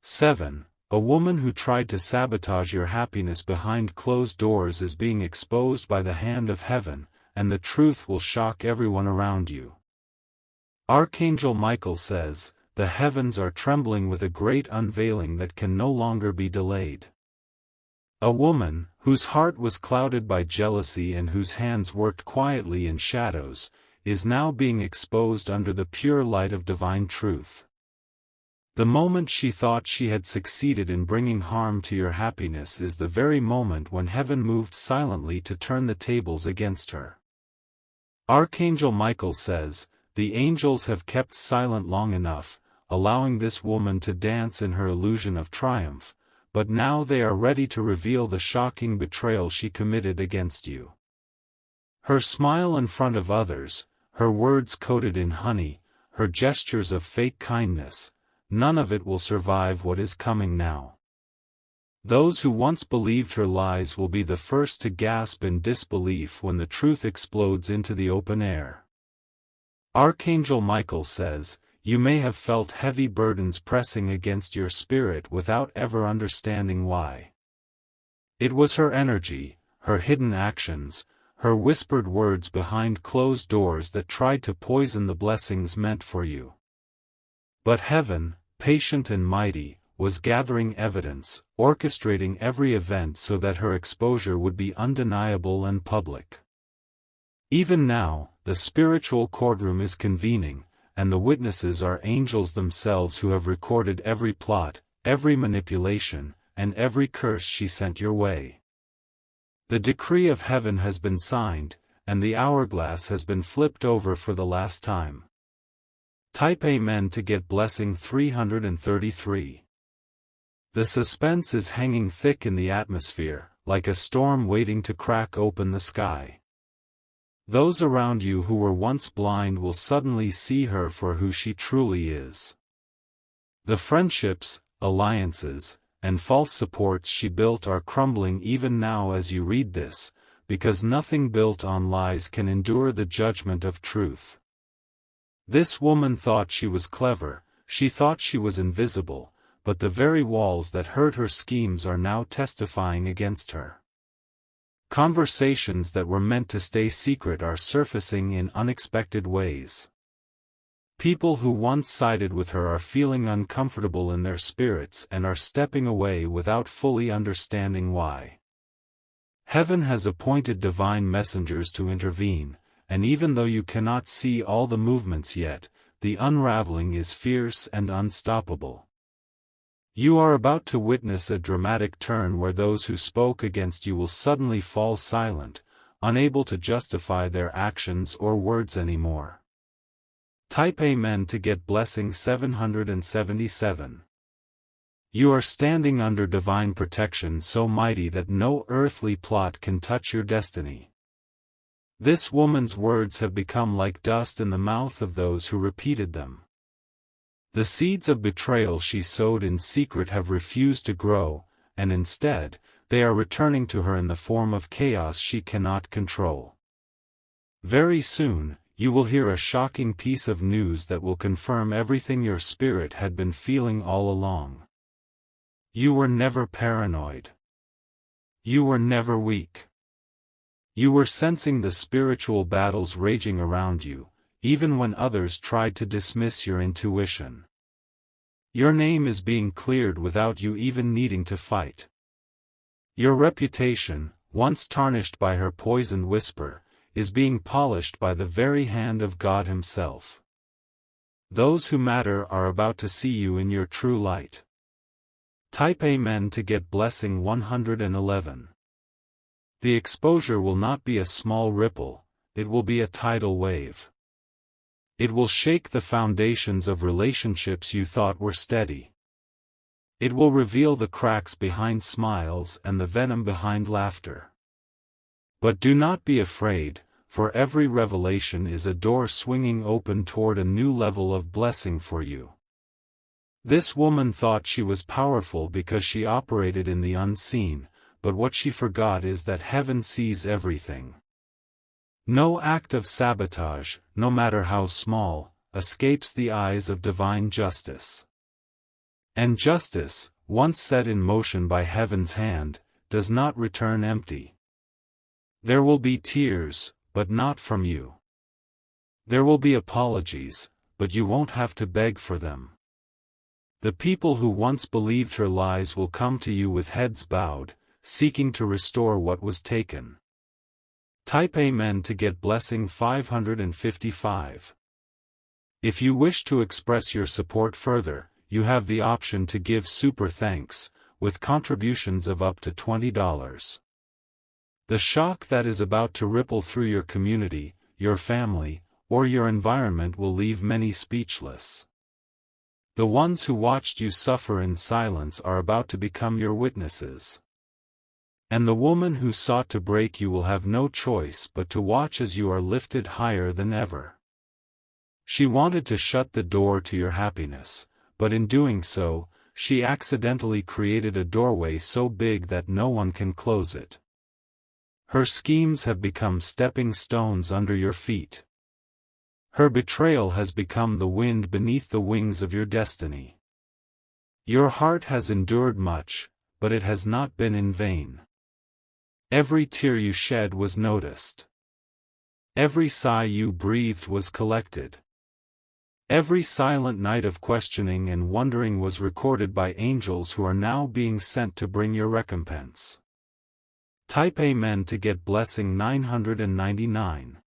7. A woman who tried to sabotage your happiness behind closed doors is being exposed by the hand of heaven, and the truth will shock everyone around you. Archangel Michael says, "The heavens are trembling with a great unveiling that can no longer be delayed." A woman, whose heart was clouded by jealousy and whose hands worked quietly in shadows, is now being exposed under the pure light of divine truth. The moment she thought she had succeeded in bringing harm to your happiness is the very moment when heaven moved silently to turn the tables against her. Archangel Michael says, "The angels have kept silent long enough, allowing this woman to dance in her illusion of triumph, but now they are ready to reveal the shocking betrayal she committed against you." Her smile in front of others, her words coated in honey, her gestures of fake kindness, none of it will survive what is coming now. Those who once believed her lies will be the first to gasp in disbelief when the truth explodes into the open air. Archangel Michael says, "You may have felt heavy burdens pressing against your spirit without ever understanding why. It was her energy, her hidden actions, her whispered words behind closed doors that tried to poison the blessings meant for you. But heaven, patient and mighty, was gathering evidence, orchestrating every event so that her exposure would be undeniable and public. Even now, the spiritual courtroom is convening, and the witnesses are angels themselves who have recorded every plot, every manipulation, and every curse she sent your way. The decree of heaven has been signed, and the hourglass has been flipped over for the last time. Type Amen to get blessing 333. The suspense is hanging thick in the atmosphere, like a storm waiting to crack open the sky. Those around you who were once blind will suddenly see her for who she truly is. The friendships, alliances, and false supports she built are crumbling even now as you read this, because nothing built on lies can endure the judgment of truth. This woman thought she was clever, she thought she was invisible, but the very walls that heard her schemes are now testifying against her. Conversations that were meant to stay secret are surfacing in unexpected ways. People who once sided with her are feeling uncomfortable in their spirits and are stepping away without fully understanding why. Heaven has appointed divine messengers to intervene, and even though you cannot see all the movements yet, the unraveling is fierce and unstoppable. You are about to witness a dramatic turn where those who spoke against you will suddenly fall silent, unable to justify their actions or words anymore. Type Amen to get blessing 777. You are standing under divine protection so mighty that no earthly plot can touch your destiny. This woman's words have become like dust in the mouth of those who repeated them. The seeds of betrayal she sowed in secret have refused to grow, and instead, they are returning to her in the form of chaos she cannot control. Very soon, you will hear a shocking piece of news that will confirm everything your spirit had been feeling all along. You were never paranoid. You were never weak. You were sensing the spiritual battles raging around you, even when others tried to dismiss your intuition. Your name is being cleared without you even needing to fight. Your reputation, once tarnished by her poisoned whisper, is being polished by the very hand of God Himself. Those who matter are about to see you in your true light. Type Amen to get blessing 111. The exposure will not be a small ripple, it will be a tidal wave. It will shake the foundations of relationships you thought were steady. It will reveal the cracks behind smiles and the venom behind laughter. But do not be afraid, for every revelation is a door swinging open toward a new level of blessing for you. This woman thought she was powerful because she operated in the unseen, but what she forgot is that heaven sees everything. No act of sabotage, no matter how small, escapes the eyes of divine justice. And justice, once set in motion by heaven's hand, does not return empty. There will be tears, but not from you. There will be apologies, but you won't have to beg for them. The people who once believed her lies will come to you with heads bowed, seeking to restore what was taken. Type Amen to get blessing 555. If you wish to express your support further, you have the option to give super thanks, with contributions of up to $20. The shock that is about to ripple through your community, your family, or your environment will leave many speechless. The ones who watched you suffer in silence are about to become your witnesses. And the woman who sought to break you will have no choice but to watch as you are lifted higher than ever. She wanted to shut the door to your happiness, but in doing so, she accidentally created a doorway so big that no one can close it. Her schemes have become stepping stones under your feet. Her betrayal has become the wind beneath the wings of your destiny. Your heart has endured much, but it has not been in vain. Every tear you shed was noticed. Every sigh you breathed was collected. Every silent night of questioning and wondering was recorded by angels who are now being sent to bring your recompense. Type Amen to get blessing 999.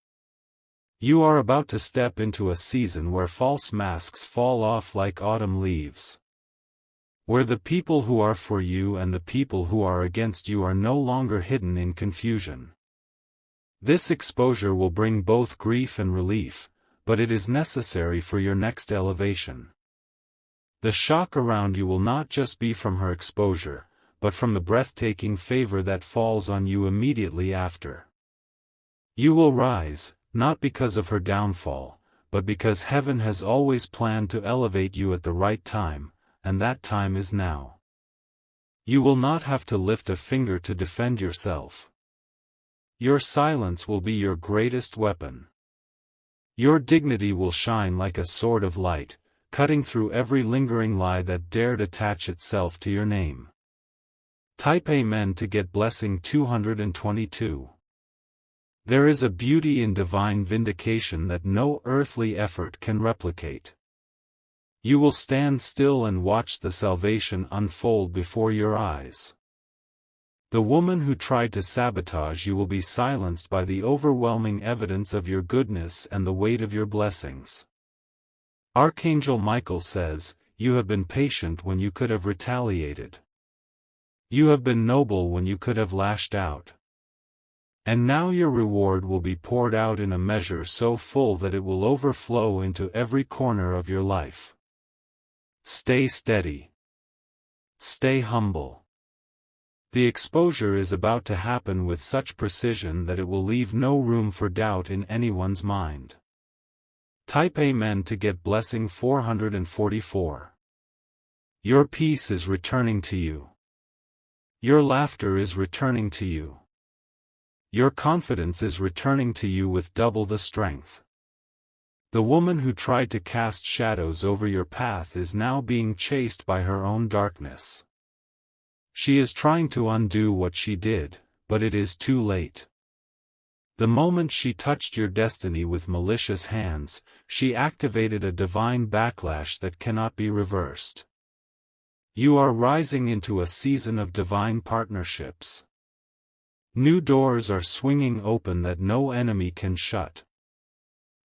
You are about to step into a season where false masks fall off like autumn leaves. Where the people who are for you and the people who are against you are no longer hidden in confusion. This exposure will bring both grief and relief, but it is necessary for your next elevation. The shock around you will not just be from her exposure, but from the breathtaking favor that falls on you immediately after. You will rise, not because of her downfall, but because heaven has always planned to elevate you at the right time, and that time is now. You will not have to lift a finger to defend yourself. Your silence will be your greatest weapon. Your dignity will shine like a sword of light, cutting through every lingering lie that dared attach itself to your name. Type Amen to get blessing 222. There is a beauty in divine vindication that no earthly effort can replicate. You will stand still and watch the salvation unfold before your eyes. The woman who tried to sabotage you will be silenced by the overwhelming evidence of your goodness and the weight of your blessings. Archangel Michael says, "You have been patient when you could have retaliated. You have been noble when you could have lashed out. And now your reward will be poured out in a measure so full that it will overflow into every corner of your life." Stay steady. Stay humble. The exposure is about to happen with such precision that it will leave no room for doubt in anyone's mind. Type Amen to get blessing 444. Your peace is returning to you. Your laughter is returning to you. Your confidence is returning to you with double the strength. The woman who tried to cast shadows over your path is now being chased by her own darkness. She is trying to undo what she did, but it is too late. The moment she touched your destiny with malicious hands, she activated a divine backlash that cannot be reversed. You are rising into a season of divine partnerships. New doors are swinging open that no enemy can shut.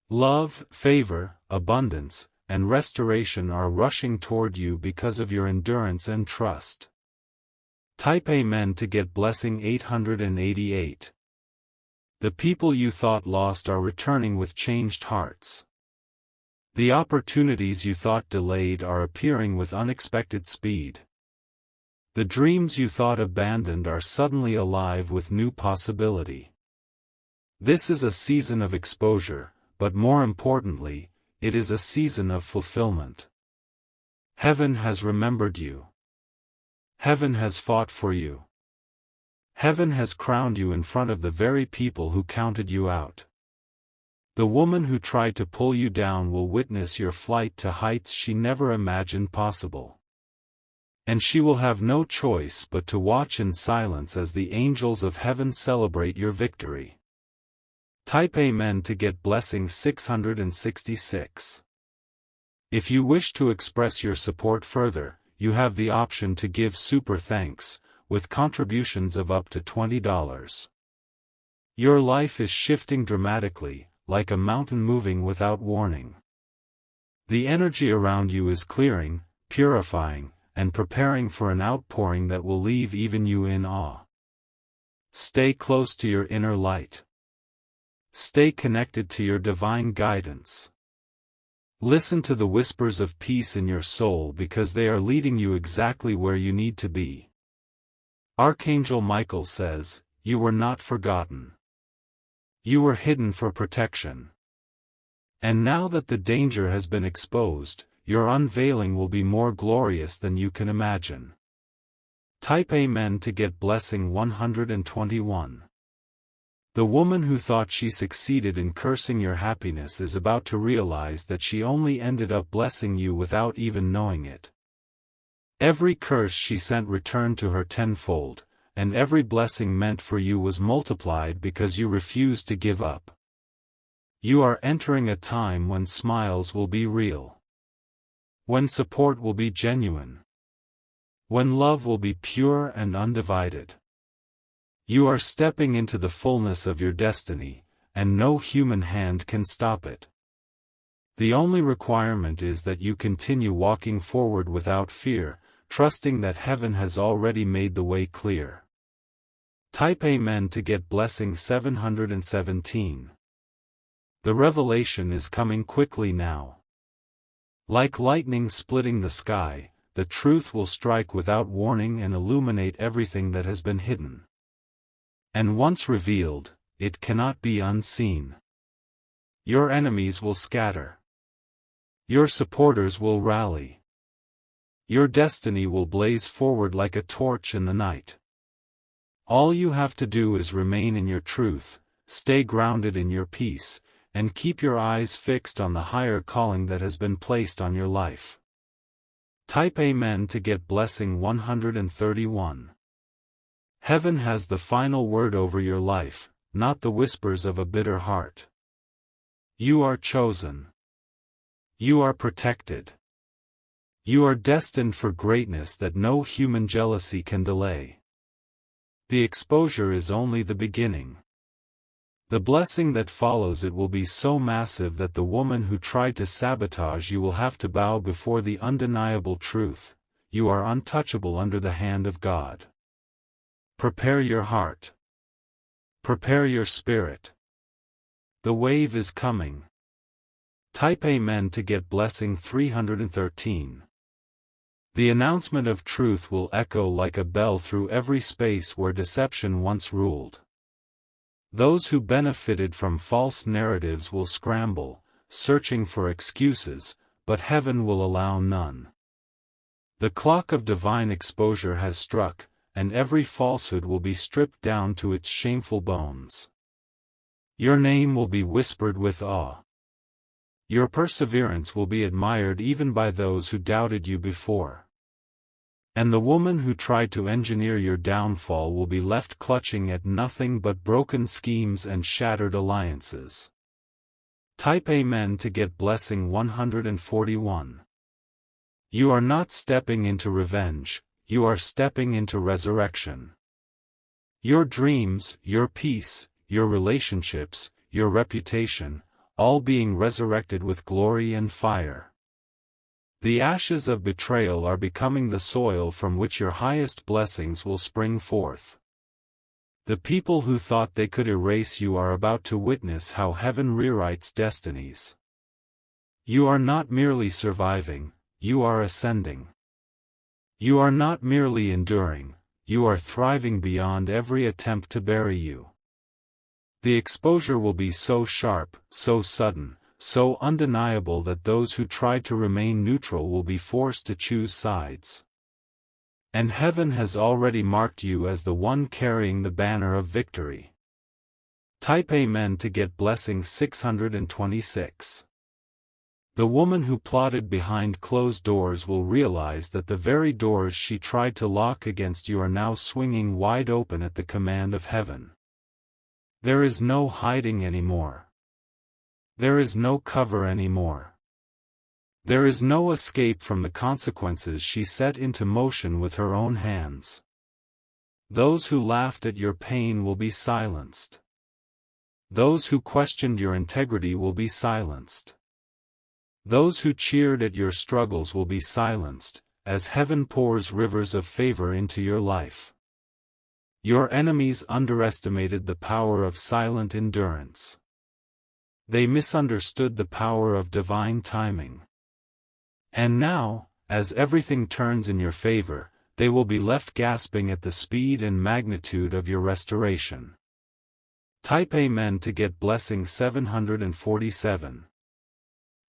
Love, favor, abundance, and restoration are rushing toward you because of your endurance and trust. Type Amen to get blessing 888. The people you thought lost are returning with changed hearts. The opportunities you thought delayed are appearing with unexpected speed. The dreams you thought abandoned are suddenly alive with new possibility. This is a season of exposure, but more importantly, it is a season of fulfillment. Heaven has remembered you. Heaven has fought for you. Heaven has crowned you in front of the very people who counted you out. The woman who tried to pull you down will witness your flight to heights she never imagined possible. And she will have no choice but to watch in silence as the angels of heaven celebrate your victory. Type Amen to get blessing 666. If you wish to express your support further, you have the option to give super thanks, with contributions of up to $20. Your life is shifting dramatically, like a mountain moving without warning. The energy around you is clearing, purifying, and preparing for an outpouring that will leave even you in awe. Stay close to your inner light. Stay connected to your divine guidance. Listen to the whispers of peace in your soul because they are leading you exactly where you need to be. Archangel Michael says, "You were not forgotten. You were hidden for protection. And now that the danger has been exposed, your unveiling will be more glorious than you can imagine." Type Amen to get blessing 121. The woman who thought she succeeded in cursing your happiness is about to realize that she only ended up blessing you without even knowing it. Every curse she sent returned to her tenfold, and every blessing meant for you was multiplied because you refused to give up. You are entering a time when smiles will be real. When support will be genuine. When love will be pure and undivided. You are stepping into the fullness of your destiny, and no human hand can stop it. The only requirement is that you continue walking forward without fear, trusting that heaven has already made the way clear. Type Amen to get blessing 717. The revelation is coming quickly now. Like lightning splitting the sky, the truth will strike without warning and illuminate everything that has been hidden. And once revealed, it cannot be unseen. Your enemies will scatter. Your supporters will rally. Your destiny will blaze forward like a torch in the night. All you have to do is remain in your truth, stay grounded in your peace, and keep your eyes fixed on the higher calling that has been placed on your life. Type Amen to get blessing 131. Heaven has the final word over your life, not the whispers of a bitter heart. You are chosen. You are protected. You are destined for greatness that no human jealousy can delay. The exposure is only the beginning. The blessing that follows it will be so massive that the woman who tried to sabotage you will have to bow before the undeniable truth: you are untouchable under the hand of God. Prepare your heart. Prepare your spirit. The wave is coming. Type Amen to get blessing 313. The announcement of truth will echo like a bell through every space where deception once ruled. Those who benefited from false narratives will scramble, searching for excuses, but heaven will allow none. The clock of divine exposure has struck, and every falsehood will be stripped down to its shameful bones. Your name will be whispered with awe. Your perseverance will be admired even by those who doubted you before. And the woman who tried to engineer your downfall will be left clutching at nothing but broken schemes and shattered alliances. Type Amen to get blessing 141. You are not stepping into revenge, you are stepping into resurrection. Your dreams, your peace, your relationships, your reputation, all being resurrected with glory and fire. The ashes of betrayal are becoming the soil from which your highest blessings will spring forth. The people who thought they could erase you are about to witness how heaven rewrites destinies. You are not merely surviving, you are ascending. You are not merely enduring, you are thriving beyond every attempt to bury you. The exposure will be so sharp, so sudden, so undeniable that those who tried to remain neutral will be forced to choose sides. And heaven has already marked you as the one carrying the banner of victory. Type Amen to get blessing 626. The woman who plotted behind closed doors will realize that the very doors she tried to lock against you are now swinging wide open at the command of heaven. There is no hiding anymore. There is no cover anymore. There is no escape from the consequences she set into motion with her own hands. Those who laughed at your pain will be silenced. Those who questioned your integrity will be silenced. Those who cheered at your struggles will be silenced, as heaven pours rivers of favor into your life. Your enemies underestimated the power of silent endurance. They misunderstood the power of divine timing. And now, as everything turns in your favor, they will be left gasping at the speed and magnitude of your restoration. Type Amen to get blessing 747.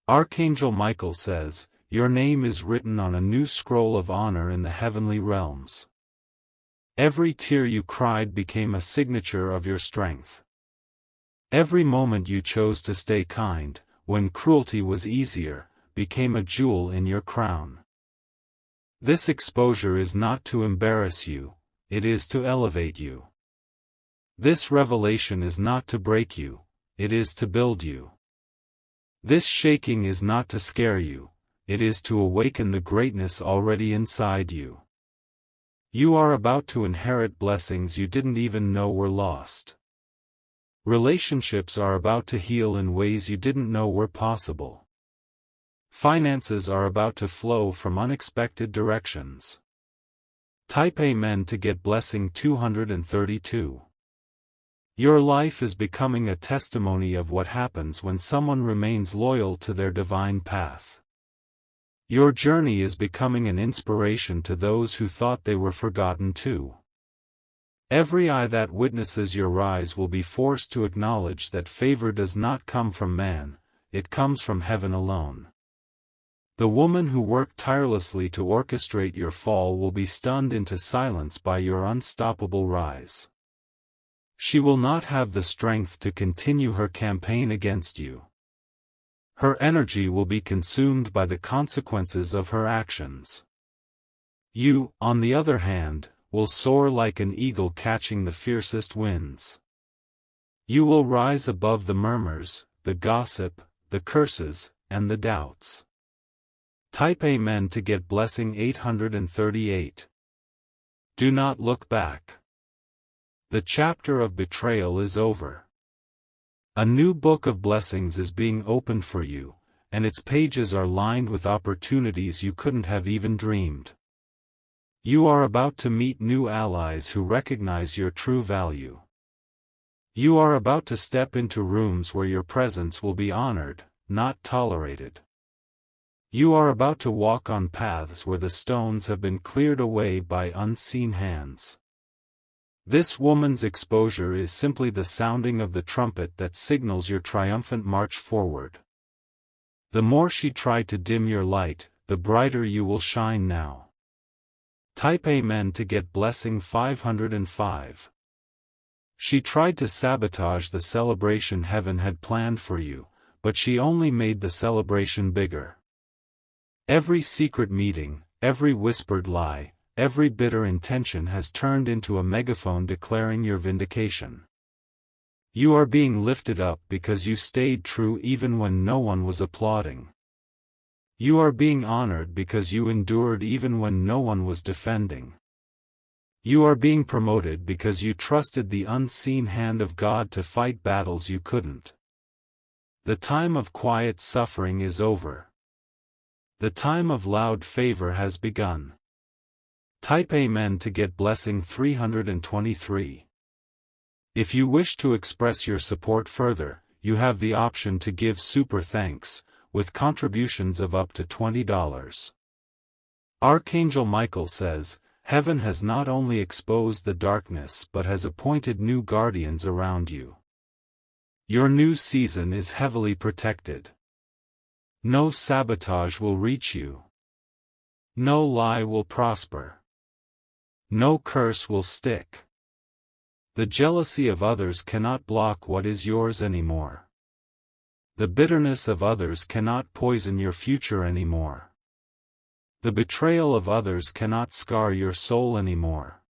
Archangel Michael says, your name is written on a new scroll of honor in the heavenly realms. Every tear you cried became a signature of your strength. Every moment you chose to stay kind, when cruelty was easier, became a jewel in your crown. This exposure is not to embarrass you, it is to elevate you. This revelation is not to break you, it is to build you. This shaking is not to scare you, it is to awaken the greatness already inside you. You are about to inherit blessings you didn't even know were lost. Relationships are about to heal in ways you didn't know were possible. Finances are about to flow from unexpected directions. Type Amen to get blessing 232. Your life is becoming a testimony of what happens when someone remains loyal to their divine path. Your journey is becoming an inspiration to those who thought they were forgotten too. Every eye that witnesses your rise will be forced to acknowledge that favor does not come from man, it comes from heaven alone. The woman who worked tirelessly to orchestrate your fall will be stunned into silence by your unstoppable rise. She will not have the strength to continue her campaign against you. Her energy will be consumed by the consequences of her actions. You, on the other hand, will soar like an eagle catching the fiercest winds. You will rise above the murmurs, the gossip, the curses, and the doubts. Type Amen to get blessing 838. Do not look back. The chapter of betrayal is over. A new book of blessings is being opened for you, and its pages are lined with opportunities you couldn't have even dreamed. You are about to meet new allies who recognize your true value. You are about to step into rooms where your presence will be honored, not tolerated. You are about to walk on paths where the stones have been cleared away by unseen hands. This woman's exposure is simply the sounding of the trumpet that signals your triumphant march forward. The more she tried to dim your light, the brighter you will shine now. Type Amen to get blessing 505. She tried to sabotage the celebration heaven had planned for you, but she only made the celebration bigger. Every secret meeting, every whispered lie, every bitter intention has turned into a megaphone declaring your vindication. You are being lifted up because you stayed true even when no one was applauding. You are being honored because you endured even when no one was defending. You are being promoted because you trusted the unseen hand of God to fight battles you couldn't. The time of quiet suffering is over. The time of loud favor has begun. Type Amen to get blessing 323. If you wish to express your support further, you have the option to give super thanks, with contributions of up to $20. Archangel Michael says, heaven has not only exposed the darkness but has appointed new guardians around you. Your new season is heavily protected. No sabotage will reach you. No lie will prosper. No curse will stick. The jealousy of others cannot block what is yours anymore. The bitterness of others cannot poison your future anymore. The betrayal of others cannot scar your soul anymore.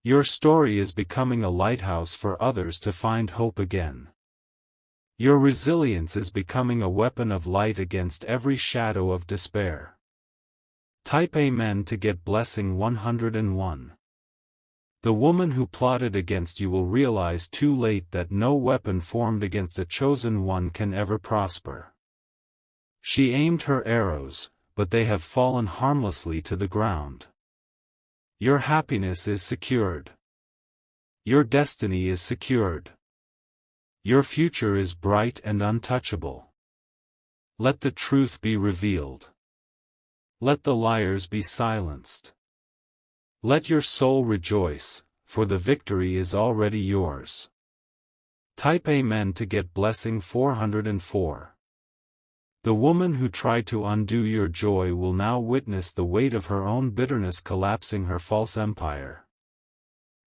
Your story is becoming a lighthouse for others to find hope again. Your resilience is becoming a weapon of light against every shadow of despair. Type Amen to get blessing 101. The woman who plotted against you will realize too late that no weapon formed against a chosen one can ever prosper. She aimed her arrows, but they have fallen harmlessly to the ground. Your happiness is secured. Your destiny is secured. Your future is bright and untouchable. Let the truth be revealed. Let the liars be silenced. Let your soul rejoice, for the victory is already yours. Type Amen to get blessing 404. The woman who tried to undo your joy will now witness the weight of her own bitterness collapsing her false empire.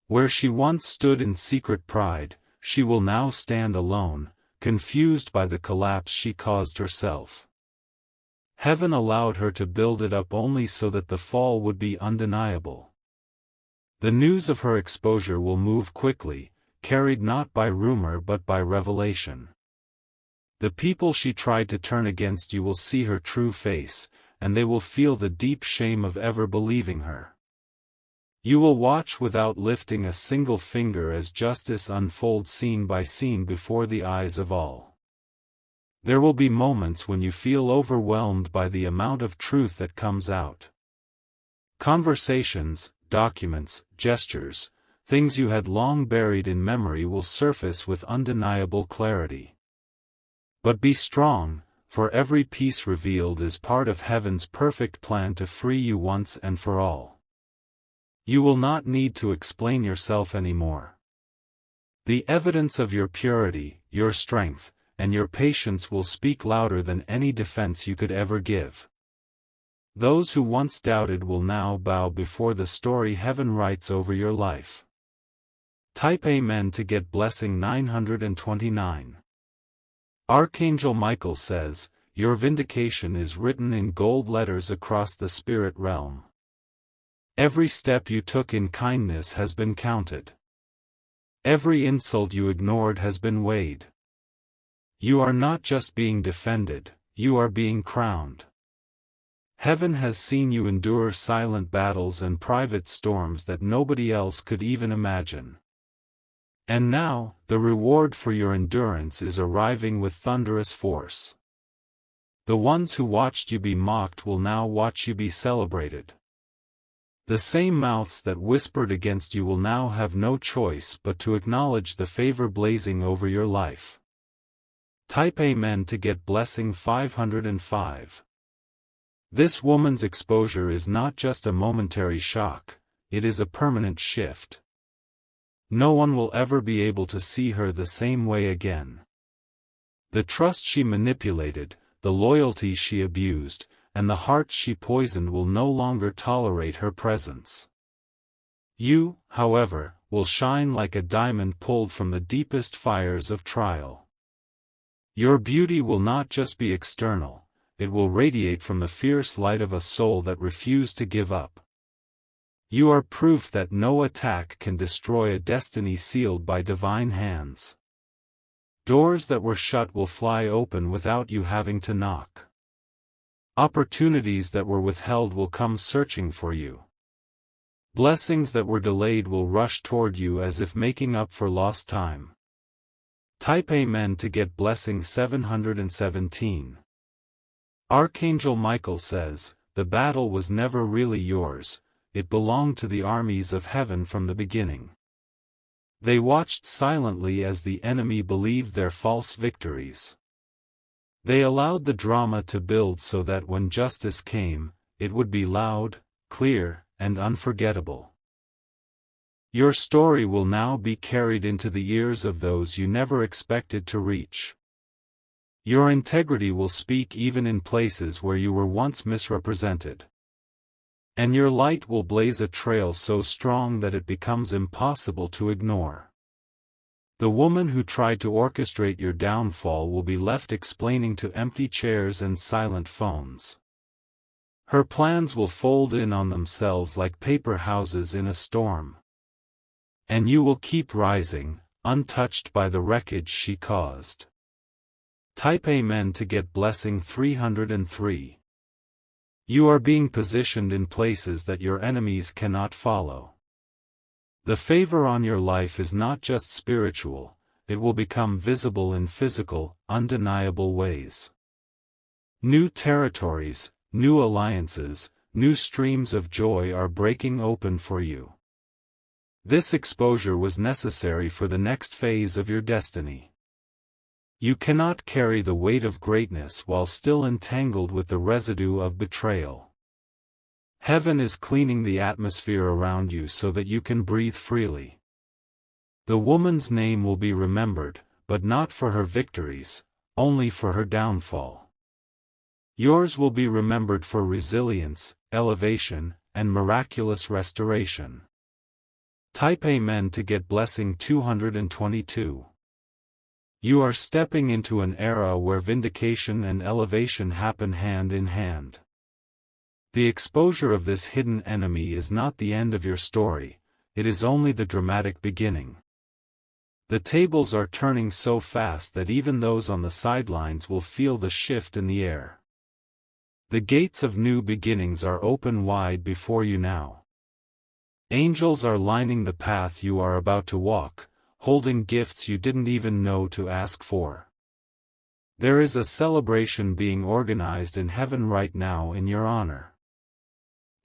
Where she once stood in secret pride, she will now stand alone, confused by the collapse she caused herself. Heaven allowed her to build it up only so that the fall would be undeniable. The news of her exposure will move quickly, carried not by rumor but by revelation. The people she tried to turn against you will see her true face, and they will feel the deep shame of ever believing her. You will watch without lifting a single finger as justice unfolds scene by scene before the eyes of all. There will be moments when you feel overwhelmed by the amount of truth that comes out. Conversations, documents, gestures, things you had long buried in memory will surface with undeniable clarity. But be strong, for every piece revealed is part of heaven's perfect plan to free you once and for all. You will not need to explain yourself anymore. The evidence of your purity, your strength, and your patience will speak louder than any defense you could ever give. Those who once doubted will now bow before the story heaven writes over your life. Type Amen to get blessing 929. Archangel Michael says, your vindication is written in gold letters across the spirit realm. Every step you took in kindness has been counted. Every insult you ignored has been weighed. You are not just being defended, you are being crowned. Heaven has seen you endure silent battles and private storms that nobody else could even imagine. And now, the reward for your endurance is arriving with thunderous force. The ones who watched you be mocked will now watch you be celebrated. The same mouths that whispered against you will now have no choice but to acknowledge the favor blazing over your life. Type Amen to get blessing 505. This woman's exposure is not just a momentary shock, it is a permanent shift. No one will ever be able to see her the same way again. The trust she manipulated, the loyalty she abused, and the hearts she poisoned will no longer tolerate her presence. You, however, will shine like a diamond pulled from the deepest fires of trial. Your beauty will not just be external, it will radiate from the fierce light of a soul that refused to give up. You are proof that no attack can destroy a destiny sealed by divine hands. Doors that were shut will fly open without you having to knock. Opportunities that were withheld will come searching for you. Blessings that were delayed will rush toward you as if making up for lost time. Type Amen to get blessing 717. Archangel Michael says, the battle was never really yours, it belonged to the armies of heaven from the beginning. They watched silently as the enemy believed their false victories. They allowed the drama to build so that when justice came, it would be loud, clear, and unforgettable. Your story will now be carried into the ears of those you never expected to reach. Your integrity will speak even in places where you were once misrepresented. And your light will blaze a trail so strong that it becomes impossible to ignore. The woman who tried to orchestrate your downfall will be left explaining to empty chairs and silent phones. Her plans will fold in on themselves like paper houses in a storm. And you will keep rising, untouched by the wreckage she caused. Type Amen to get blessing 303. You are being positioned in places that your enemies cannot follow. The favor on your life is not just spiritual, it will become visible in physical, undeniable ways. New territories, new alliances, new streams of joy are breaking open for you. This exposure was necessary for the next phase of your destiny. You cannot carry the weight of greatness while still entangled with the residue of betrayal. Heaven is cleaning the atmosphere around you so that you can breathe freely. The woman's name will be remembered, but not for her victories, only for her downfall. Yours will be remembered for resilience, elevation, and miraculous restoration. Type Amen to get blessing 222. You are stepping into an era where vindication and elevation happen hand in hand. The exposure of this hidden enemy is not the end of your story, it is only the dramatic beginning. The tables are turning so fast that even those on the sidelines will feel the shift in the air. The gates of new beginnings are open wide before you now. Angels are lining the path you are about to walk, holding gifts you didn't even know to ask for. There is a celebration being organized in heaven right now in your honor.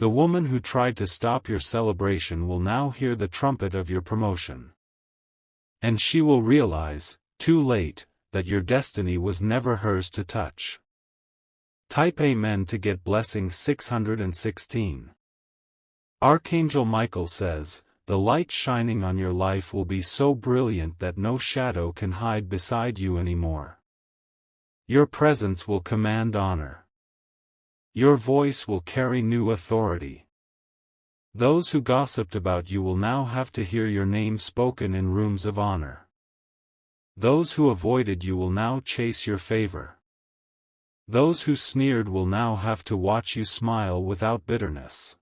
The woman who tried to stop your celebration will now hear the trumpet of your promotion. And she will realize, too late, that your destiny was never hers to touch. Type Amen to get blessing 616. Archangel Michael says, the light shining on your life will be so brilliant that no shadow can hide beside you anymore. Your presence will command honor. Your voice will carry new authority. Those who gossiped about you will now have to hear your name spoken in rooms of honor. Those who avoided you will now chase your favor. Those who sneered will now have to watch you smile without bitterness.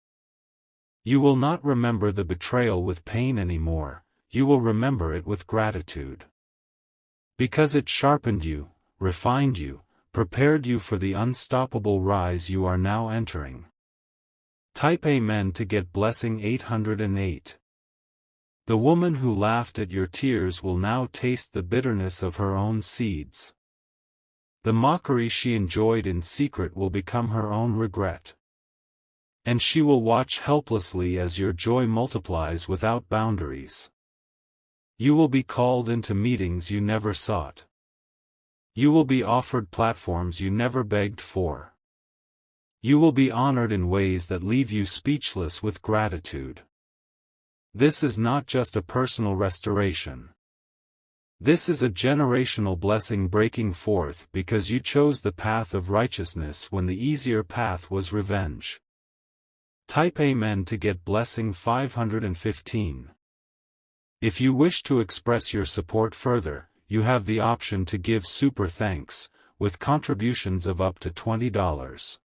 You will not remember the betrayal with pain anymore, you will remember it with gratitude. Because it sharpened you, refined you, prepared you for the unstoppable rise you are now entering. Type Amen to get blessing 808. The woman who laughed at your tears will now taste the bitterness of her own seeds. The mockery she enjoyed in secret will become her own regret. And she will watch helplessly as your joy multiplies without boundaries. You will be called into meetings you never sought. You will be offered platforms you never begged for. You will be honored in ways that leave you speechless with gratitude. This is not just a personal restoration. This is a generational blessing breaking forth because you chose the path of righteousness when the easier path was revenge. Type Amen to get blessing 515. If you wish to express your support further, you have the option to give super thanks, with contributions of up to $20.